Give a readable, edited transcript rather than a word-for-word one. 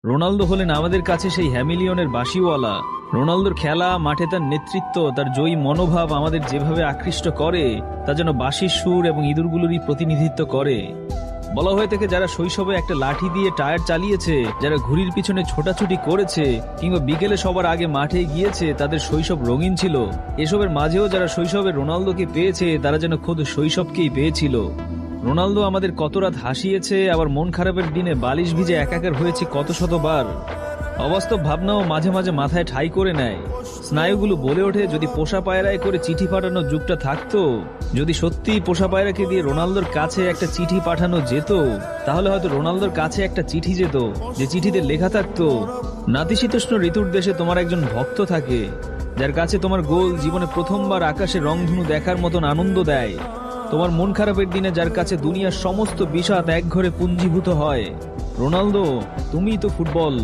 Ronaldo হলেন আমাদের কাছে সেই হ্যামিলিয়নের বাঁশিওয়ালা। রোনালদোর খেলা, মাঠে তার নেতৃত্ব, তার জয়ী মনোভাব আমাদের যেভাবে আকৃষ্ট করে তা যেন বাঁশির সুর এবং ইঁদুরগুলোরই প্রতিনিধিত্ব করে। বলা হয়ে থাকে যারা শৈশবে একটা লাঠি দিয়ে টায়ার চালিয়েছে, যারা ঘুড়ির পিছনে ছোটাছুটি করেছে কিংবা বিকেলে সবার আগে মাঠে গিয়েছে, তাদের শৈশব রঙিন ছিল। এসবের মাঝেও যারা শৈশবে রোনালদোকে পেয়েছে তারা যেন খোদ শৈশবকেই পেয়েছিল। রোনালদো আমাদের কত রাত হাসিয়েছে, আবার মন খারাপের দিনে বালিশ ভিজে একাকার হয়েছে কত শতবার। অবাস্তব ভাবনাও মাঝে মাঝে মাথায় ঠাঁই করে নেয়। স্নায়ুগুলো বলে ওঠে যদি পোষা পায়রায় করে চিঠি পাঠানোর যুগটা থাকতো, যদি সত্যিই পোষা পায়রাকে দিয়ে রোনালদোর কাছে একটা চিঠি পাঠানো যেত, তাহলে হয়তো রোনালদোর কাছে একটা চিঠি যেত, যে চিঠিতে লেখা থাকতো, নাতিশীতোষ্ণ ঋতুর দেশে তোমার একজন ভক্ত থাকে, যার কাছে তোমার গোল জীবনে প্রথমবার আকাশে রংধনু দেখার মতন আনন্দ দেয়। তোমার মন খারাপের দিনে যার কাছে দুনিয়ার সমস্ত বিষাদ এক ঘরে পুঞ্জীভূত হয়। রোনালদো, তুমিই তো ফুটবল।